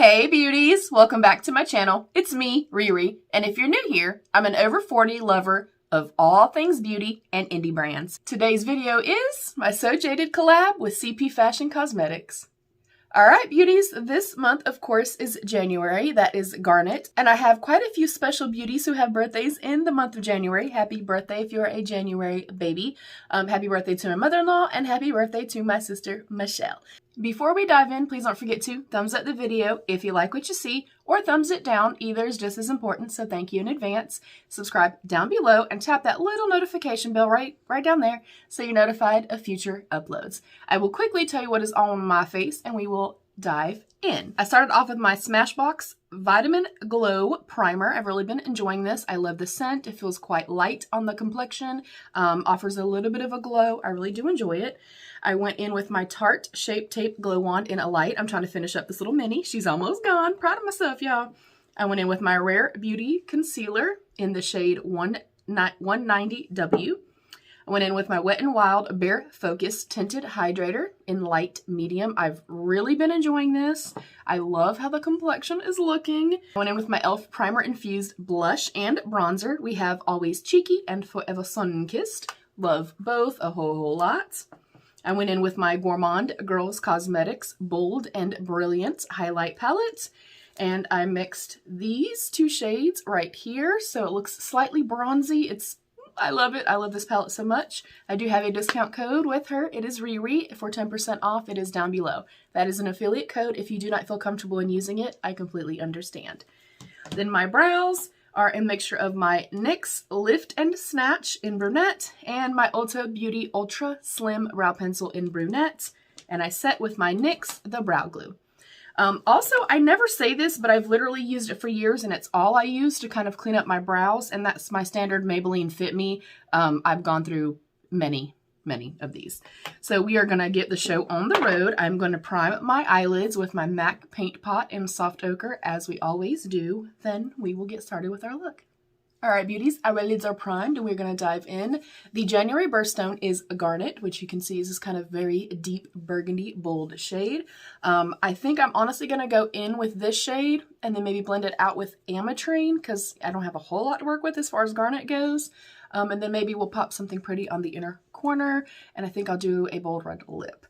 Hey beauties, welcome back to my channel. It's me, Riri, and if you're new here, I'm an over 40 lover of all things beauty and indie brands. Today's video is my Sojaded collab with Cpfashioncosmetics. Alright beauties, this month of course is January, that is Garnet, and I have quite a few special beauties who have birthdays in the month of January. Happy birthday if you're a January baby. Happy birthday to my mother-in-law and happy birthday to my sister Michelle. Before we dive in, please don't forget to thumbs up the video if you like what you see, or thumbs it down. Either is just as important, so thank you in advance. Subscribe down below and tap that little notification bell right down there so you're notified of future uploads. I will quickly tell you what is on my face and we will dive in. I started off with my Smashbox Vitamin Glow Primer. I've really been enjoying this. I love the scent. It feels quite light on the complexion, offers a little bit of a glow. I really do enjoy it. I went in with my Tarte Shape Tape Glow Wand in Alight. I'm trying to finish up this little mini. She's almost gone. Proud of myself, y'all. I went in with my Rare Beauty Concealer in the shade 190W. I went in with my Wet n Wild Bare Focus Tinted Hydrator in light medium. I've really been enjoying this. I love how the complexion is looking. I went in with my e.l.f. Primer Infused Blush and Bronzer. We have Always Cheeky and Forever Sunkissed. Love both a whole lot. I went in with my Gourmande Girls Cosmetics Bold and Brilliant Highlight Palette. And I mixed these two shades right here. So it looks slightly bronzy. I love it. I love this palette so much. I do have a discount code with her. It is Riri. For 10% off, it is down below. That is an affiliate code. If you do not feel comfortable in using it, I completely understand. Then my brows are a mixture of my NYX Lift and Snatch in Brunette and my Ulta Beauty Ultra Slim Brow Pencil in Brunette. And I set with my NYX The Brow Glue. Also, I never say this, but I've literally used it for years and it's all I use to kind of clean up my brows. And that's my standard Maybelline Fit Me. I've gone through many of these. So we are going to get the show on the road. I'm going to prime my eyelids with my MAC Paint Pot in Soft Ochre as we always do. Then we will get started with our look. Alright beauties, our lids are primed and we're going to dive in. The January birthstone is Garnet, which you can see is this kind of very deep burgundy bold shade. I think I'm honestly going to go in with this shade and then maybe blend it out with Ametrine because I don't have a whole lot to work with as far as Garnet goes. And then maybe we'll pop something pretty on the inner corner, and I think I'll do a bold red lip.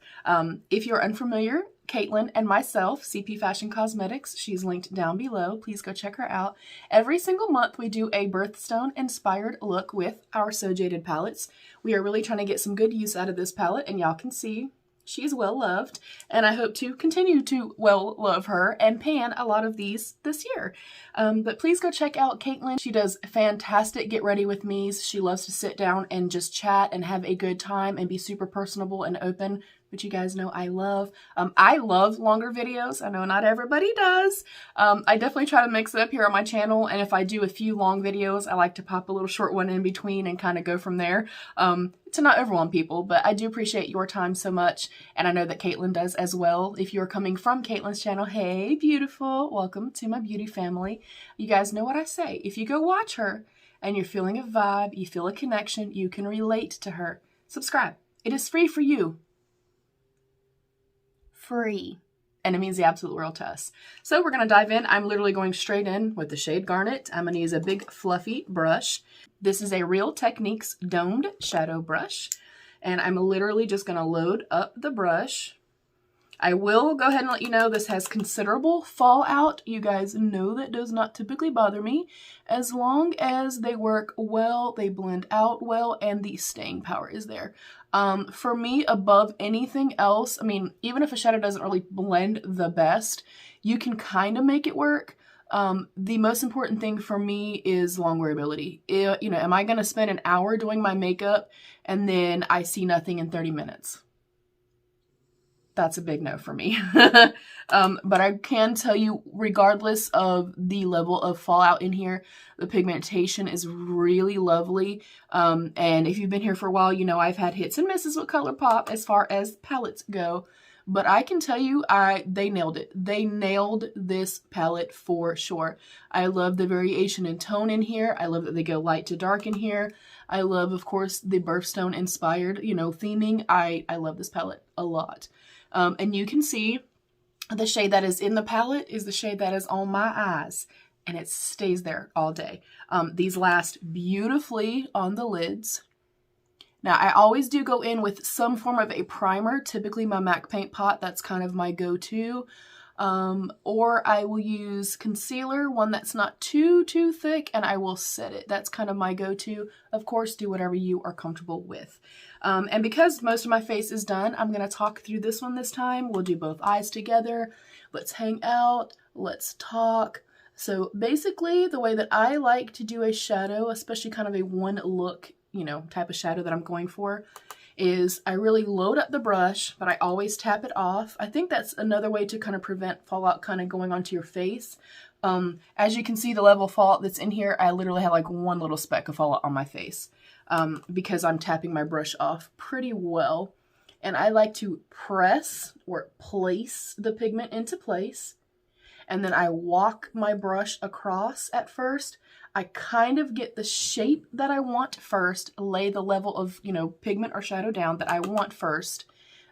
If you're unfamiliar, Caitlin and myself, CP Fashion Cosmetics, she's linked down below. Please go check her out. Every single month we do a birthstone inspired look with our Sojaded palettes. We are really trying to get some good use out of this palette, and y'all can see she's well loved, and I hope to continue to well love her and pan a lot of these this year. But please go check out Caitlin. She does fantastic get ready with me's. She loves to sit down and just chat and have a good time and be super personable and open, which you guys know I love. I love longer videos. I know not everybody does. I definitely try to mix it up here on my channel, and if I do a few long videos, I like to pop a little short one in between and kind of go from there. To not overwhelm people, but I do appreciate your time so much, and I know that Caitlin does as well. If you're coming from Caitlin's channel, hey beautiful, welcome to my beauty family. You guys know what I say. If you go watch her and you're feeling a vibe, you feel a connection, you can relate to her, subscribe. It is free for you. Free. And it means the absolute world to us. So we're going to dive in. I'm literally going straight in with the shade Garnet. I'm going to use a big fluffy brush. This is a Real Techniques domed shadow brush. And I'm literally just going to load up the brush. I will go ahead and let you know this has considerable fallout. You guys know that does not typically bother me. As long as they work well, they blend out well, and the staying power is there. For me, above anything else, I mean, even if a shadow doesn't really blend the best, you can kind of make it work. The most important thing for me is long wearability. You know, am I going to spend an hour doing my makeup and then I see nothing in 30 minutes? That's a big no for me. But I can tell you, regardless of the level of fallout in here, the pigmentation is really lovely. And if you've been here for a while, you know I've had hits and misses with Colourpop as far as palettes go. But I can tell you, they nailed it. They nailed this palette for sure. I love the variation in tone in here. I love that they go light to dark in here. I love, of course, the birthstone inspired, you know, theming. I love this palette a lot. And you can see The shade that is in the palette is the shade that is on my eyes, and it stays there all day. These last beautifully on the lids. Now, I always do go in with some form of a primer, typically my MAC Paint Pot. That's kind of my go-to. Or I will use concealer, one that's not too thick, and I will set it. That's kind of my go-to. Of course, do whatever you are comfortable with. And because most of my face is done, I'm going to talk through this one this time. We'll do both eyes together. Let's hang out. Let's talk. So basically, the way that I like to do a shadow, especially kind of a one look, you know, type of shadow that I'm going for, is I really load up the brush, but I always tap it off. I think that's another way to kind of prevent fallout kind of going onto your face. As you can see, the level of fallout that's in here, I literally have like one little speck of fallout on my face because I'm tapping my brush off pretty well. And I like to press or place the pigment into place. And then I walk my brush across at first. I kind of get the shape that I want first, lay the level of, you know, pigment or shadow down that I want first.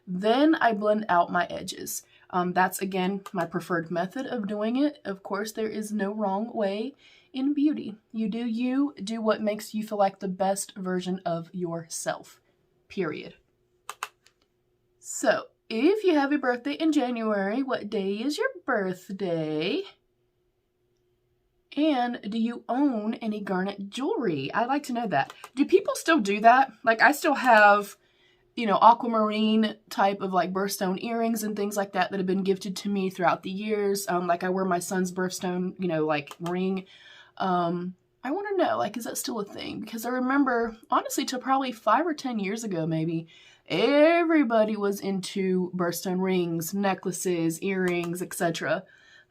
Then I blend out my edges. That's, again, my preferred method of doing it. Of course, there is no wrong way in beauty. You, do what makes you feel like the best version of yourself, period. So, if you have a birthday in January, what day is your birthday? And do you own any garnet jewelry? I'd like to know that. Do people still do that? Like, I still have, you know, aquamarine type of like birthstone earrings and things like that that have been gifted to me throughout the years. Like I wear my son's birthstone, you know, like ring. I want to know, like, is that still a thing? Because I remember, honestly, till probably 5 or 10 years ago, maybe, everybody was into birthstone rings, necklaces, earrings, etc.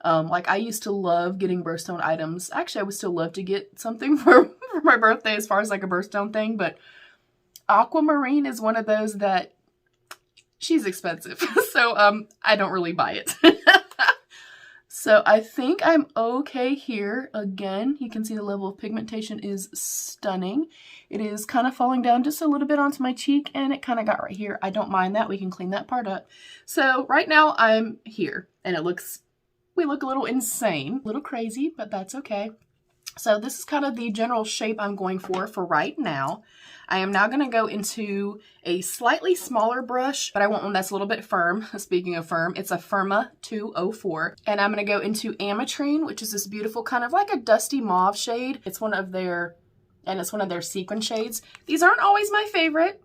Like, I used to love getting birthstone items. Actually, I would still love to get something for my birthday as far as like a birthstone thing, but aquamarine is one of those that she's expensive. So, I don't really buy it. So I think I'm okay here. Again, you can see the level of pigmentation is stunning. It is kind of falling down just a little bit onto my cheek, and it kind of got right here. I don't mind that. We can clean that part up. So right now I'm here, and we look a little insane, a little crazy, but that's okay. So this is kind of the general shape I'm going for right now. I am now going to go into a slightly smaller brush, but I want one that's a little bit firm. Speaking of firm, it's a Firma 204. And I'm going to go into Ametrine, which is this beautiful kind of like a dusty mauve shade. It's one of their sequin shades. These aren't always my favorite.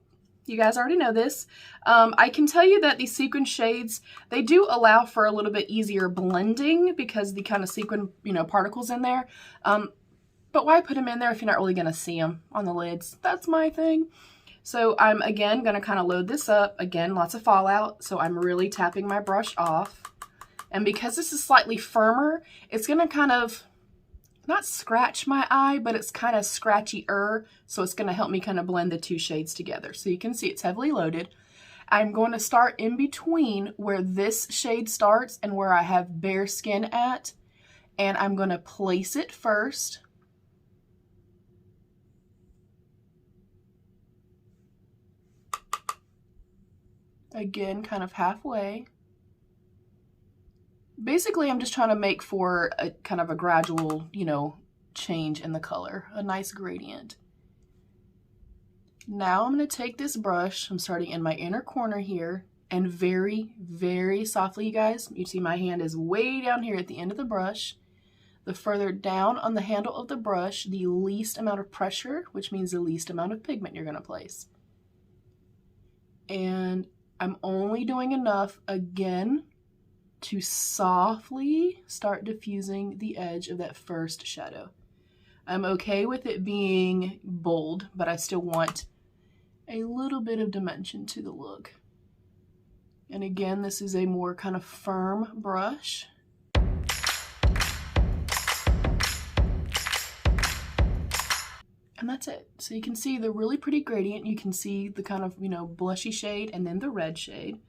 You guys already know this. I can tell you that these sequin shades, they do allow for a little bit easier blending because the kind of sequin, you know, particles in there. But why put them in there if you're not really going to see them on the lids? That's my thing. So I'm, again, going to kind of load this up. Again, lots of fallout. So I'm really tapping my brush off. And because this is slightly firmer, it's going to kind of not scratch my eye, but it's kind of scratchy-er. So it's going to help me kind of blend the two shades together. So you can see it's heavily loaded. I'm going to start in between where this shade starts and where I have bare skin at. And I'm going to place it first. Again, kind of halfway. Basically, I'm just trying to make for a kind of a gradual, you know, change in the color, a nice gradient. Now I'm going to take this brush, I'm starting in my inner corner here, and very, very softly, you guys, you see my hand is way down here at the end of the brush. The further down on the handle of the brush, the least amount of pressure, which means the least amount of pigment you're going to place. And I'm only doing enough, again, to softly start diffusing the edge of that first shadow. I'm okay with it being bold, but I still want a little bit of dimension to the look. And again, this is a more kind of firm brush. And that's it. So you can see the really pretty gradient. You can see the kind of, you know, blushy shade and then the red shade.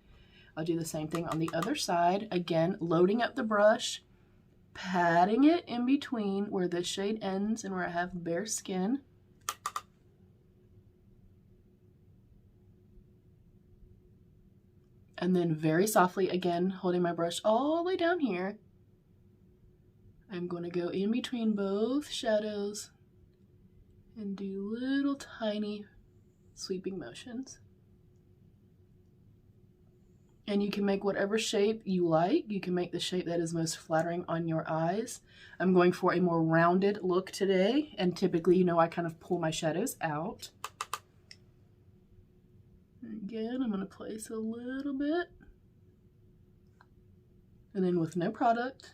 I'll do the same thing on the other side. Again, loading up the brush, patting it in between where this shade ends and where I have bare skin. And then very softly, again, holding my brush all the way down here, I'm going to go in between both shadows and do little tiny sweeping motions. And you can make whatever shape you like. You can make the shape that is most flattering on your eyes. I'm going for a more rounded look today, and typically, you know, I kind of pull my shadows out. Again, I'm going to place a little bit, and then with no product,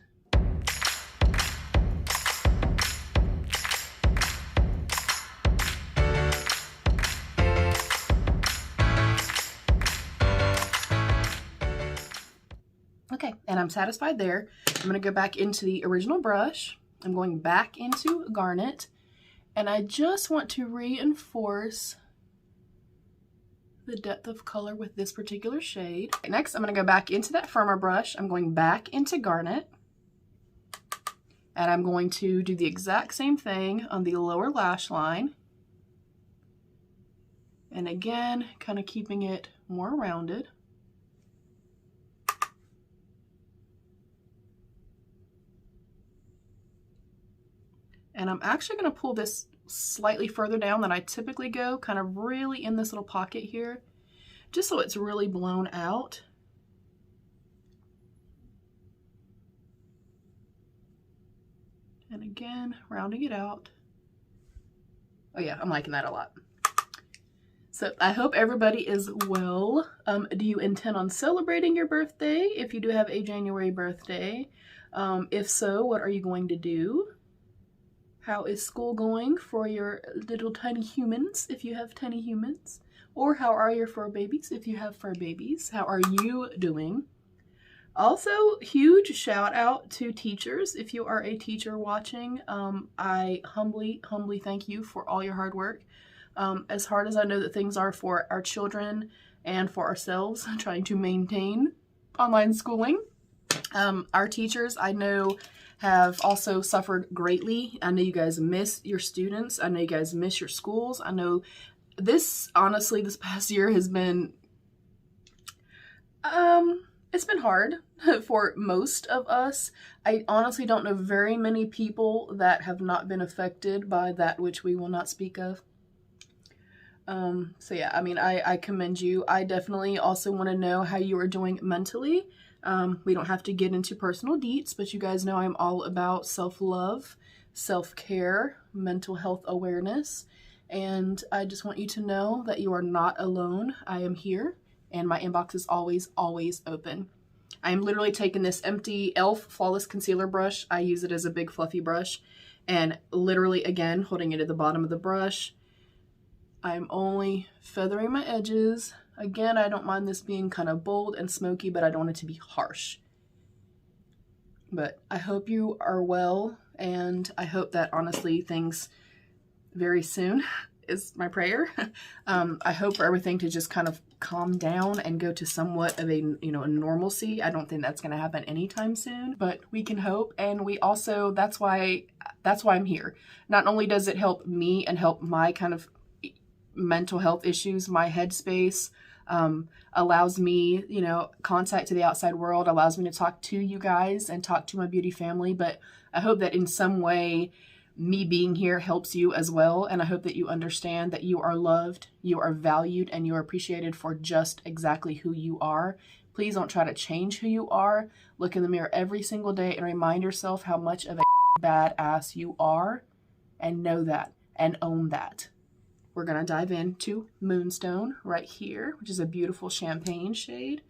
okay, and I'm satisfied there. I'm going to go back into the original brush. I'm going back into Garnet, and I just want to reinforce the depth of color with this particular shade. Next, I'm going to go back into that firmer brush. I'm going back into Garnet, and I'm going to do the exact same thing on the lower lash line. And again, kind of keeping it more rounded. And I'm actually going to pull this slightly further down than I typically go, kind of really in this little pocket here, just so it's really blown out. And again, rounding it out. Oh yeah, I'm liking that a lot. So I hope everybody is well. Do you intend on celebrating your birthday if you do have a January birthday? If so, what are you going to do? How is school going for your little tiny humans, if you have tiny humans? Or how are your fur babies, if you have fur babies? How are you doing? Also, huge shout out to teachers. If you are a teacher watching, I humbly thank you for all your hard work. As hard as I know that things are for our children and for ourselves, trying to maintain online schooling, our teachers, I know, have also suffered greatly. I know you guys miss your students. I know you guys miss your schools. I know this, honestly, this past year has been, it's been hard for most of us. I honestly don't know very many people that have not been affected by that which we will not speak of. So yeah, I mean, I commend you. I definitely also want to know how you are doing mentally. We don't have to get into personal deets, but you guys know I'm all about self-love, self-care, mental health awareness, and I just want you to know that you are not alone. I am here, and my inbox is always open. I'm literally taking this empty e.l.f. Flawless Concealer brush. I use it as a big fluffy brush, and literally, again, holding it at the bottom of the brush, I'm only feathering my edges. Again, I don't mind this being kind of bold and smoky, but I don't want it to be harsh. But I hope you are well, and I hope that, honestly, things very soon is my prayer. I hope for everything to just kind of calm down and go to somewhat of a, you know, a normalcy. I don't think that's going to happen anytime soon, but we can hope. And we also, that's why I'm here. Not only does it help me and help my kind of mental health issues, my headspace, allows me, you know, contact to the outside world, allows me to talk to you guys and talk to my beauty family. But I hope that in some way, me being here helps you as well. And I hope that you understand that you are loved, you are valued, and you are appreciated for just exactly who you are. Please don't try to change who you are. Look in the mirror every single day and remind yourself how much of a badass you are, and know that and own that. We're going to dive into Moonstone right here, which is a beautiful champagne shade.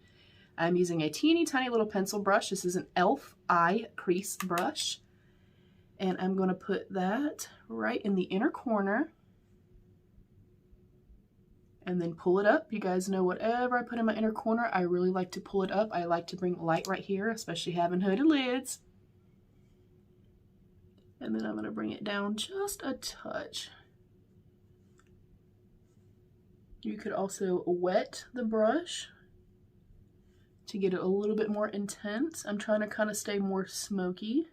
I'm using a teeny tiny little pencil brush. This is an e.l.f. eye crease brush. And I'm going to put that right in the inner corner. And then pull it up. You guys know whatever I put in my inner corner, I really like to pull it up. I like to bring light right here, especially having hooded lids. And then I'm going to bring it down just a touch. You could also wet the brush to get it a little bit more intense. I'm trying to kind of stay more smoky.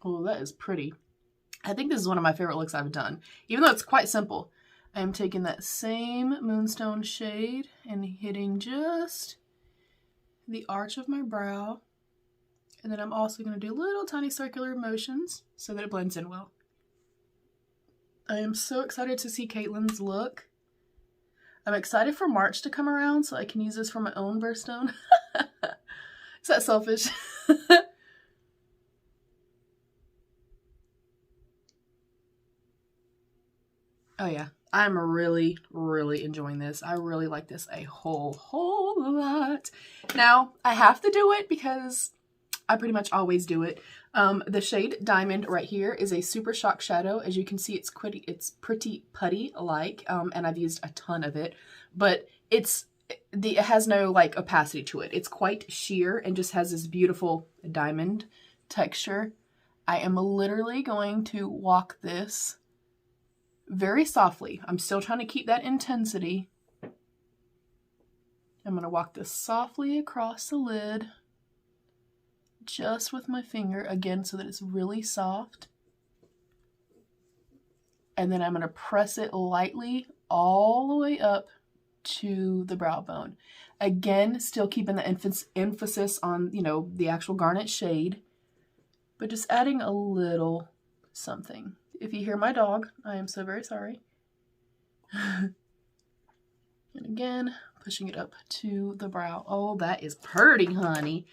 Oh, that is pretty. I think this is one of my favorite looks I've done, even though it's quite simple. I am taking that same Moonstone shade and hitting just the arch of my brow. And then I'm also going to do little tiny circular motions so that it blends in well. I am so excited to see Caitlin's look. I'm excited for March to come around so I can use this for my own birthstone. Is that selfish? Oh yeah, I'm really, really enjoying this. I really like this a whole lot. Now, I have to do it because I pretty much always do it. The shade Diamond right here is a Super Shock shadow. As you can see, it's pretty putty-like, and I've used a ton of it. But it has no like opacity to it. It's quite sheer and just has this beautiful diamond texture. I am literally going to walk this very softly. I'm still trying to keep that intensity. I'm going to walk this softly across the lid, just with my finger, again, so that it's really soft. And then I'm going to press it lightly all the way up to the brow bone. Again, still keeping the emphasis on, you know, the actual Garnet shade, but just adding a little something. If you hear my dog, I am so very sorry. And again, pushing it up to the brow. Oh, that is pretty, honey.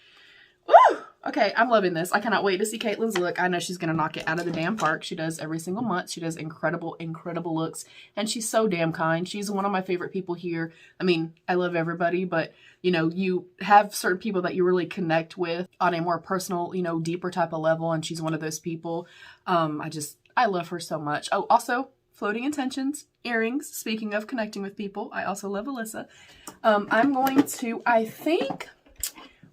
Woo! Okay, I'm loving this. I cannot wait to see Caitlin's look. I know she's going to knock it out of the damn park. She does every single month. She does incredible, incredible looks. And she's so damn kind. She's one of my favorite people here. I mean, I love everybody, but, you know, you have certain people that you really connect with on a more personal, you know, deeper type of level. And she's one of those people. I love her so much. Oh, also, Floating Intentions, earrings. Speaking of connecting with people, I also love Alyssa. I'm going to, I think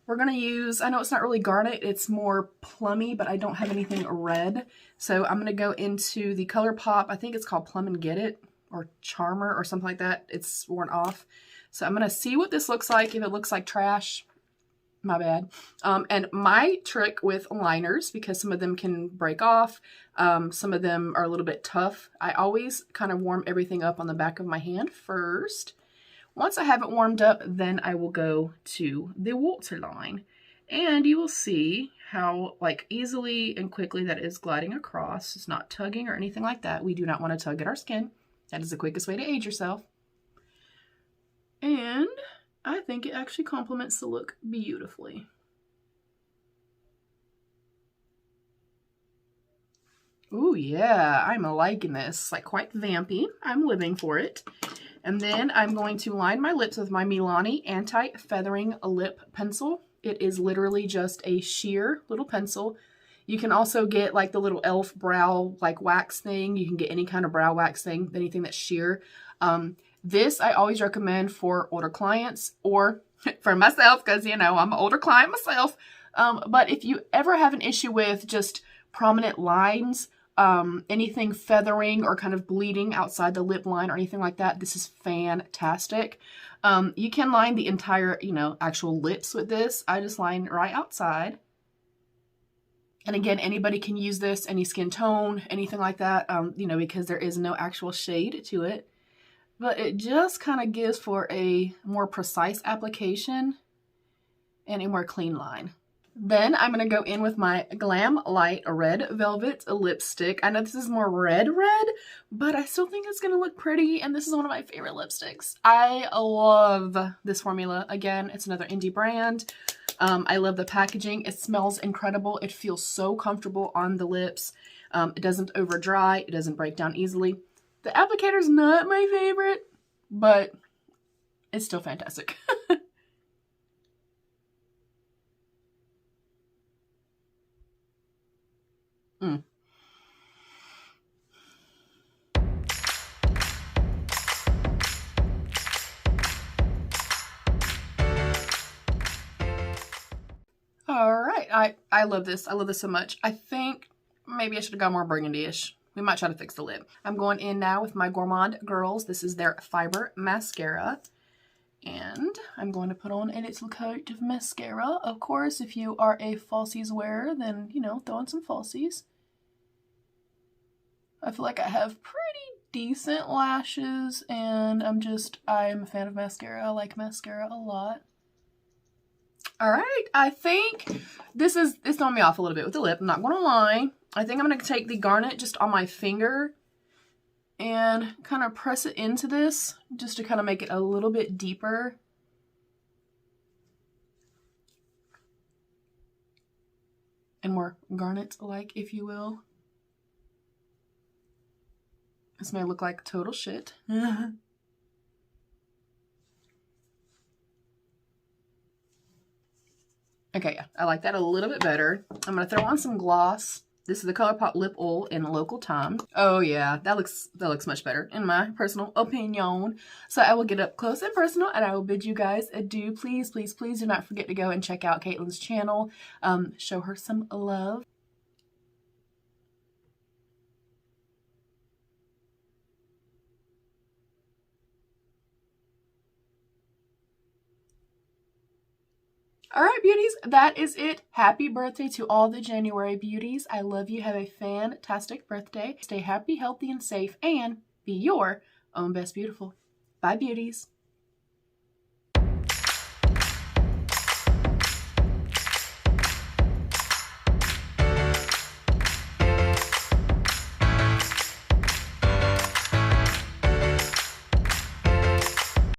we're going to use, I know it's not really Garnet, it's more plummy, but I don't have anything red. So I'm going to go into the Colourpop, I think it's called Plum and Get It, or Charmer, or something like that. It's worn off. So I'm going to see what this looks like. If it looks like trash, my bad. And my trick with liners, because some of them can break off, some of them are a little bit tough, I always kind of warm everything up on the back of my hand first. Once I have it warmed up, then I will go to the waterline. And you will see how like easily and quickly that is gliding across. It's not tugging or anything like that. We do not want to tug at our skin. That is the quickest way to age yourself. And I think it actually complements the look beautifully. Ooh, yeah, I'm liking this. Like quite vampy. I'm living for it. And then I'm going to line my lips with my Milani Anti-Feathering Lip Pencil. It is literally just a sheer little pencil. You can also get like the little e.l.f. brow like wax thing. You can get any kind of brow wax thing, anything that's sheer. This I always recommend for older clients or for myself because, you know, I'm an older client myself. But if you ever have an issue with just prominent lines, anything feathering or kind of bleeding outside the lip line or anything like that, this is fantastic. You can line the entire, you know, actual lips with this. I just line right outside. And again, anybody can use this, any skin tone, anything like that, you know, because there is no actual shade to it. But it just kind of gives for a more precise application and a more clean line. Then I'm going to go in with my Glamlite Red Velvet Lipstick. I know this is more red, but I still think it's going to look pretty. And this is one of my favorite lipsticks. I love this formula. Again, it's another indie brand. I love the packaging. It smells incredible. It feels so comfortable on the lips. It doesn't over dry. It doesn't break down easily. The applicator's not my favorite, but it's still fantastic. All right, I love this. I love this so much. I think maybe I should have gone more burgundy-ish. We might try to fix the lip. I'm going in now with my Gourmande Girls. This is their Fiber Mascara. And I'm going to put on a little coat of mascara. Of course, if you are a falsies wearer, then, you know, throw on some falsies. I feel like I have pretty decent lashes, and I'm a fan of mascara. I like mascara a lot. All right, I think it's throwing me off a little bit with the lip. I'm not going to lie. I think I'm going to take the Garnet just on my finger and kind of press it into this just to kind of make it a little bit deeper. And more Garnet-like, if you will. This may look like total shit. Okay, yeah, I like that a little bit better. I'm going to throw on some gloss. This is the Colourpop Lip Oil in Local Time. Oh yeah, that looks much better in my personal opinion. So I will get up close and personal, and I will bid you guys adieu. Please, please, please do not forget to go and check out Caitlin's channel. Show her some love. All right, beauties, that is it. Happy birthday to all the January beauties. I love you. Have a fantastic birthday. Stay happy, healthy, and safe, and be your own best beautiful. Bye, beauties.